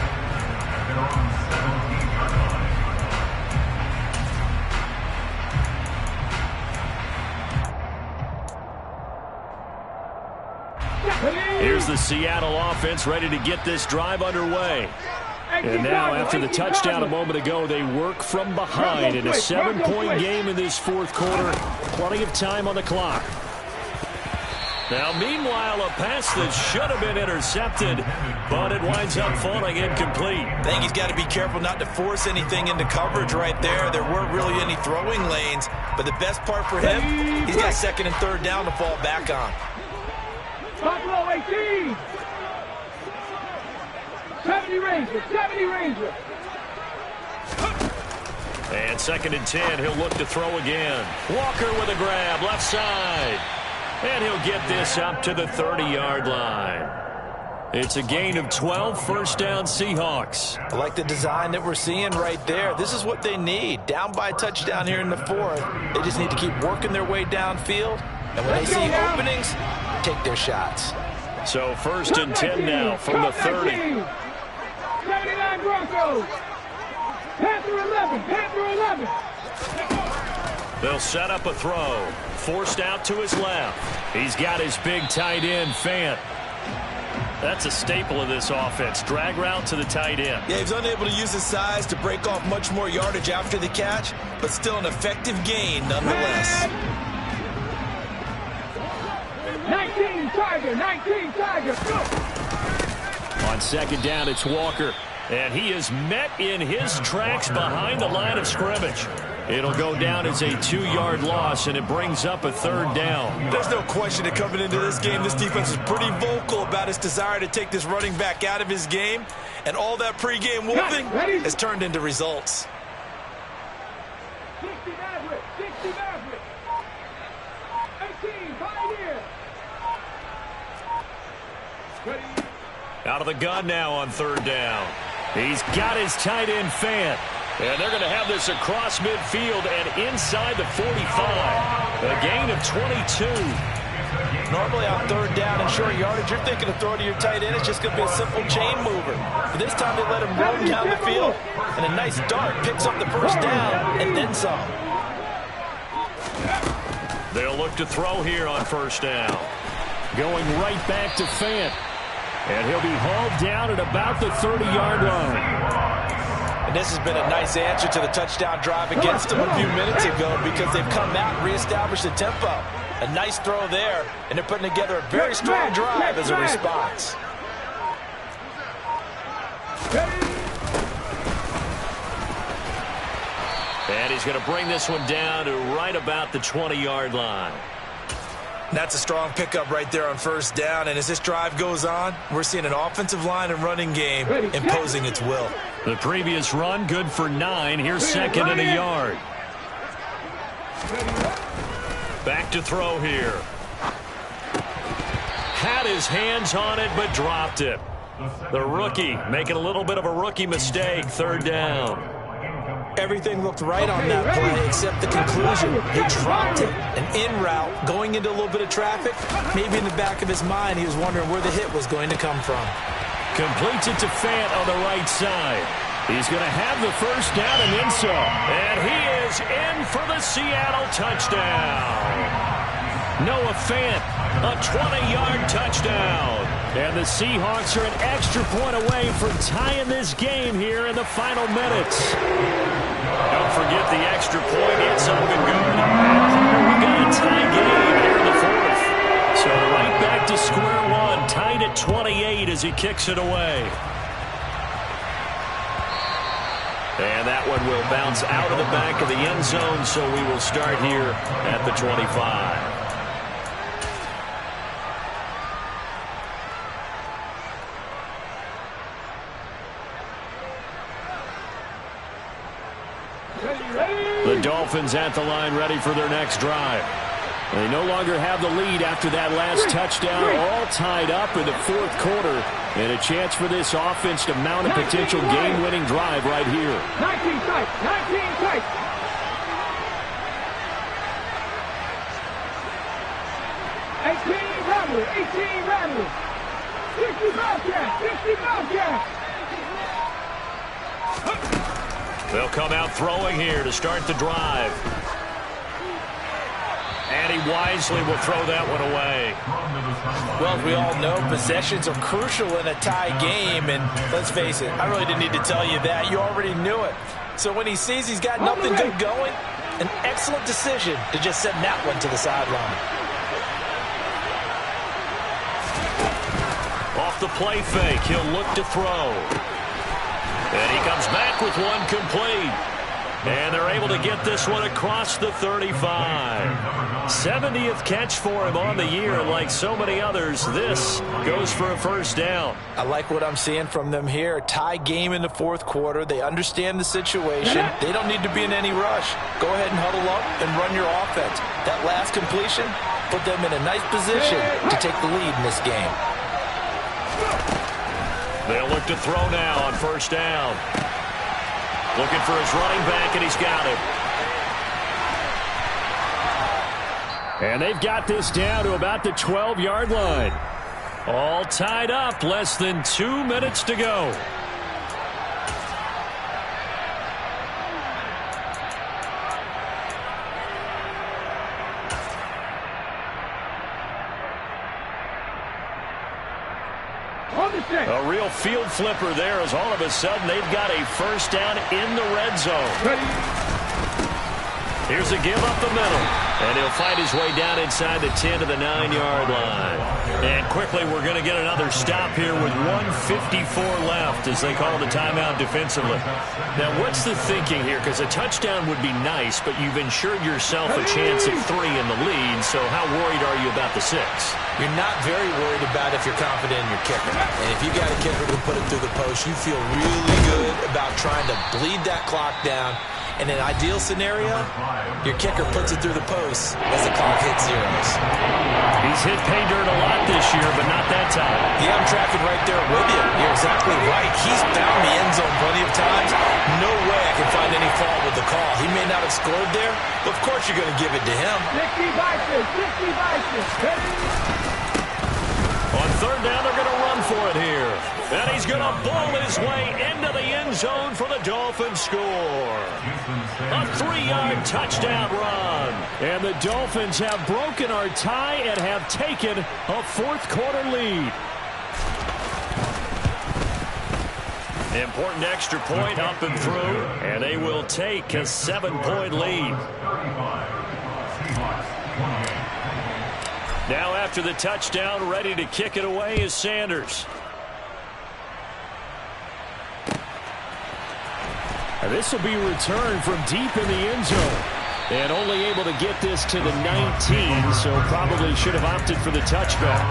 B: Here's the Seattle offense ready to get this drive underway. And now, after the touchdown a moment ago, they work from behind in a 7-point game in this fourth quarter. Plenty of time on the clock. Now, meanwhile, a pass that should have been intercepted, but it winds up falling incomplete.
C: I think he's got to be careful not to force anything into coverage right there. There weren't really any throwing lanes, but the best part for him, he's got second and third down to fall back on.
D: Buffalo 18. 70 Ranger, 70 Ranger.
B: And second and 10, he'll look to throw again. Walker with a grab, left side. And he'll get this up to the 30-yard line. It's a gain of 12, first down Seahawks.
C: I like the design that we're seeing right there. This is what they need. Down by a touchdown here in the fourth. They just need to keep working their way downfield. And when they see openings, take their shots.
B: So first and 10 now from the 30.
D: 79 Broncos. Panther 11. Panther 11.
B: They'll set up a throw. Forced out to his left. He's got his big tight end, Fant. That's a staple of this offense. Drag route to the tight end.
C: Yeah, he's unable to use his size to break off much more yardage after the catch, but still an effective gain nonetheless.
D: 19 Tiger. 19 Tiger. Go.
B: On second down, it's Walker. And he is met in his tracks behind the line of scrimmage. It'll go down as a 2-yard loss, and it brings up a third down.
C: There's no question that coming into this game, this defense is pretty vocal about its desire to take this running back out of his game. And all that pregame whooping has turned into results.
D: 60 Maverick. 60 Maverick. 18 Pioneer.
B: Out of the gun now on third down. He's got his tight end, Fant. And they're going to have this across midfield and inside the 45. A gain of 22.
C: Normally on third down and short yardage, you're thinking of throwing to your tight end. It's just going to be a simple chain mover. But this time they let him roam down the field. And a nice dart picks up the first down and then some.
B: They'll look to throw here on first down. Going right back to Fant. And he'll be hauled down at about the 30-yard line.
C: And this has been a nice answer to the touchdown drive against them a few minutes ago because they've come out and reestablished the tempo. A nice throw there, and they're putting together a very strong drive as a response.
B: And he's going to bring this one down to right about the 20-yard line.
C: That's a strong pickup right there on first down. And as this drive goes on, we're seeing an offensive line and running game imposing its will.
B: The previous run, good for 9. Here's second and a yard. Back to throw here. Had his hands on it, but dropped it. The rookie making a little bit of a rookie mistake, third down.
C: Everything looked right on that play except the conclusion. He dropped it. An in route, going into a little bit of traffic. Maybe in the back of his mind, he was wondering where the hit was going to come from.
B: Completes it to Fant on the right side. He's going to have the first down and then some. And he is in for the Seattle touchdown. Noah Fant, a 20-yard touchdown. And the Seahawks are an extra point away from tying this game here in the final minutes. Don't forget the extra point. It's up and good. We got a tie game here in the fourth. So right back to square one, tied at 28 as he kicks it away. And that one will bounce out of the back of the end zone, so we will start here at the 25. The Dolphins at the line, ready for their next drive. They no longer have the lead after that last touchdown, all tied up in the fourth quarter, and a chance for this offense to mount a potential game-winning drive right here.
D: 19 tight, 19 tight. 18 Ramblers, 18 Ramblers. 60 Bobcats, 60 Bobcats.
B: They'll come out throwing here to start the drive. And he wisely will throw that one away.
C: Well, as we all know, possessions are crucial in a tie game. And let's face it, I really didn't need to tell you that. You already knew it. So when he sees he's got nothing good going, an excellent decision to just send that one to the sideline.
B: Off the play fake, he'll look to throw. And he comes back with one complete. And they're able to get this one across the 35. 70th catch for him on the year. Like so many others, this goes for a first down.
C: I like what I'm seeing from them here. Tie game in the fourth quarter. They understand the situation. They don't need to be in any rush. Go ahead and huddle up and run your offense. That last completion put them in a nice position to take the lead in this game.
B: They'll look to throw now on first down. Looking for his running back, and he's got him. And they've got this down to about the 12-yard line. All tied up, less than 2 minutes to go. A real field flipper there as all of a sudden they've got a first down in the red zone. Here's a give up the middle. And he'll fight his way down inside the 10 to the 9-yard line. And quickly we're going to get another stop here with 1:54 left as they call the timeout defensively. Now what's the thinking here? Because a touchdown would be nice, but you've ensured yourself a chance at 3 in the lead. So how worried are you about the 6?
C: You're not very worried about if you're confident in your kicker. And if you got a kicker who can put it through the post, you feel really good about trying to bleed that clock down. In an ideal scenario, your kicker puts it through the post as the clock hits zeros.
B: He's hit pay dirt a lot this year, but not that time.
C: Yeah, I'm tracking right there with you. You're exactly right. He's found the end zone plenty of times. No way I can find any fault with the call. He may not have scored there, but of course you're going to give it to him.
D: 60 Bison, 60 Bison.
B: On third down, they're going to run for it here. And he's going to ball his way into the end zone for the Dolphins score. A 3-yard touchdown run. And the Dolphins have broken our tie and have taken a fourth quarter lead. Important extra point up and through. And they will take a 7-point lead. Now after the touchdown, ready to kick it away is Sanders. And this will be returned from deep in the end zone. And only able to get this to the 19, so probably should have opted for the touchback.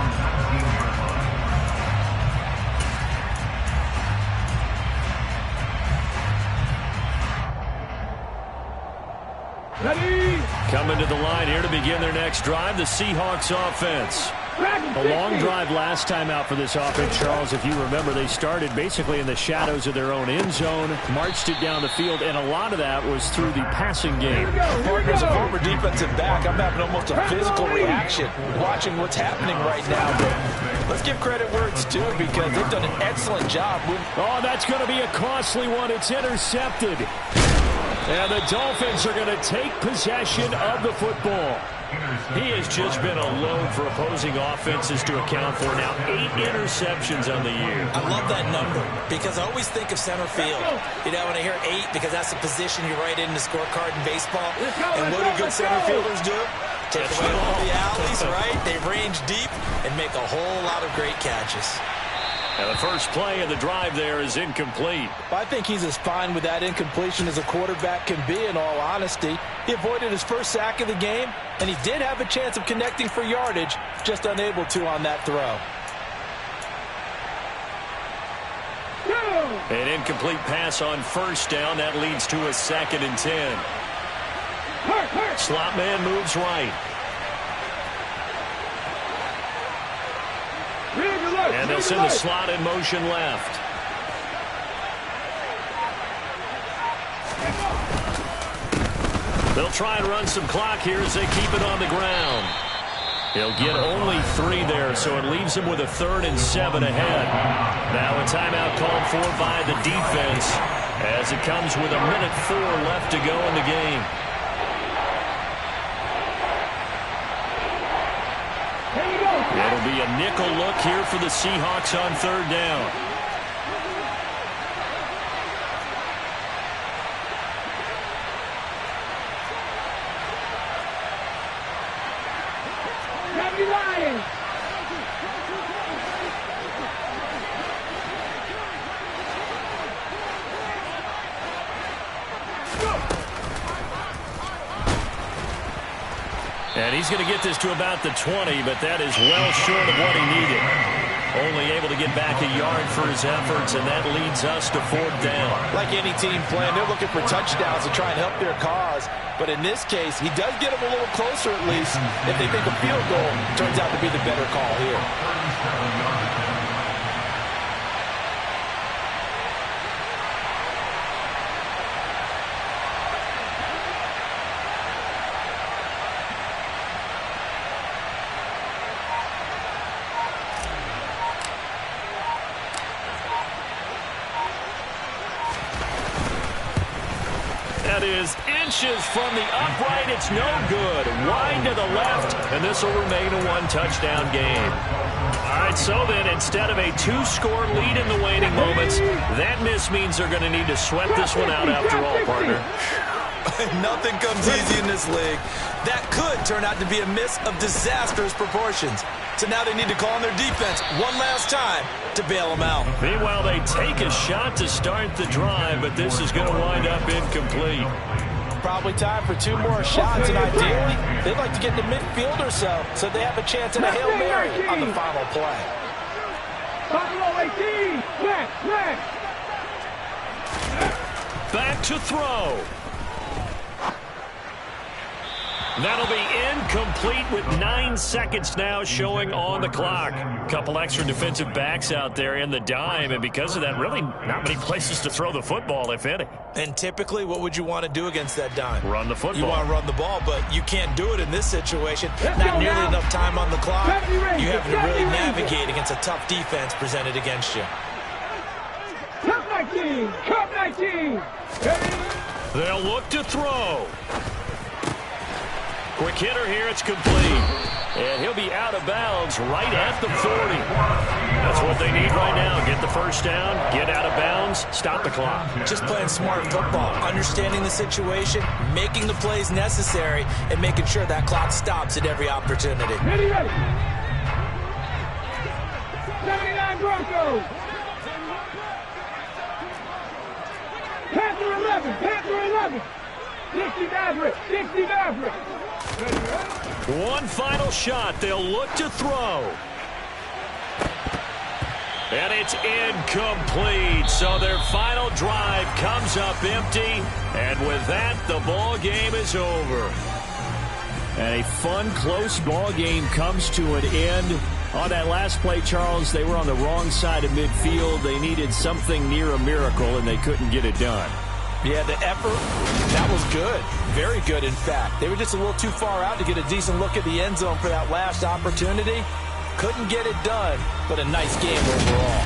D: Ready?
B: Coming to the line here to begin their next drive, the Seahawks offense. A long drive last time out for this offense, Charles. If you remember, they started basically in the shadows of their own end zone, marched it down the field, and a lot of that was through the passing game.
C: Partner, as a former defensive back, I'm having almost a physical reaction watching what's happening right now. But let's give credit where it's due because they've done an excellent job.
B: Oh, that's going to be a costly one. It's intercepted. And the Dolphins are going to take possession of the football. He has just been a load for opposing offenses to account for. Now 8 interceptions on the year.
C: I love that number because I always think of center field. You know, when I hear 8, because that's the position you write in the scorecard in baseball. And what do good center fielders do? Take away all the alleys, right? They range deep and make a whole lot of great catches.
B: And the first play of the drive there is incomplete.
C: I think he's as fine with that incompletion as a quarterback can be, in all honesty. He avoided his first sack of the game, and he did have a chance of connecting for yardage, just unable to on that throw.
B: An incomplete pass on first down. That leads to a 2nd and 10. Slot man moves right. And they'll send the slot in motion left. They'll try and run some clock here as they keep it on the ground. He'll get only 3 there, so it leaves him with a 3rd and 7 ahead. Now a timeout called for by the defense as it comes with 1:04 left to go in the game. It'll be a nickel look here for the Seahawks on 3rd down.
D: Lions!
B: And he's going to get this to about the 20, but that is well short of what he needed. Only able to get back a yard for his efforts, and that leads us to 4th down.
C: Like any team playing, they're looking for touchdowns to try and help their cause. But in this case, he does get them a little closer at least if they think a field goal turns out to be the better call here.
B: That is inches from the upright. It's no good. Wide to the left, and this will remain a 1-touchdown game. All right, so then instead of a 2-score lead in the waning moments, that miss means they're going to need to sweat this one out after all, partner.
C: Nothing comes easy in this league. That could turn out to be a miss of disastrous proportions. So now they need to call on their defense one last time to bail them out.
B: Meanwhile, they take a shot to start the drive, but this is going to wind up incomplete.
C: Probably time for 2 more shots, and ideally, they'd like to get to midfield or so they have a chance at a Hail Mary on the final play.
D: Buffalo 18!
B: Back to throw. That'll be incomplete with 9 seconds now showing on the clock. Couple extra defensive backs out there in the dime, and because of that, really not many places to throw the football, if any.
C: And typically, what would you want to do against that dime?
B: Run the football.
C: You want to run the ball, but you can't do it in this situation. Not nearly enough time on the clock. You have to really navigate against a tough defense presented against you.
D: Cup 19! Cup 19!
B: They'll look to throw. Quick hitter here, it's complete. And he'll be out of bounds right at the 40. That's what they need right now. Get the first down, get out of bounds, stop the clock.
C: Just playing smart football, understanding the situation, making the plays necessary, and making sure that clock stops at every opportunity.
D: Ready. 79 Broncos! Panther 11! 60 Maverick!
B: One final shot. They'll look to throw. And it's incomplete. So their final drive comes up empty. And with that, the ball game is over. And a fun, close ball game comes to an end. On that last play, Charles, they were on the wrong side of midfield. They needed something near a miracle, and they couldn't get it done.
C: Yeah, the effort, that was good. Very good, in fact. They were just a little too far out to get a decent look at the end zone for that last opportunity. Couldn't get it done, but a nice game overall.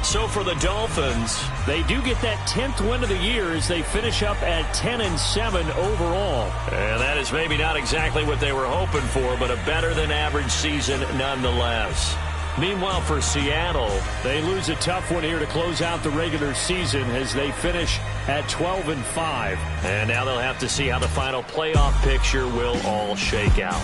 B: So for the Dolphins, they do get that 10th win of the year as they finish up at 10-7 overall. And that is maybe not exactly what they were hoping for, but a better-than-average season nonetheless. Meanwhile, for Seattle, they lose a tough one here to close out the regular season as they finish at 12-5. And now they'll have to see how the final playoff picture will all shake out.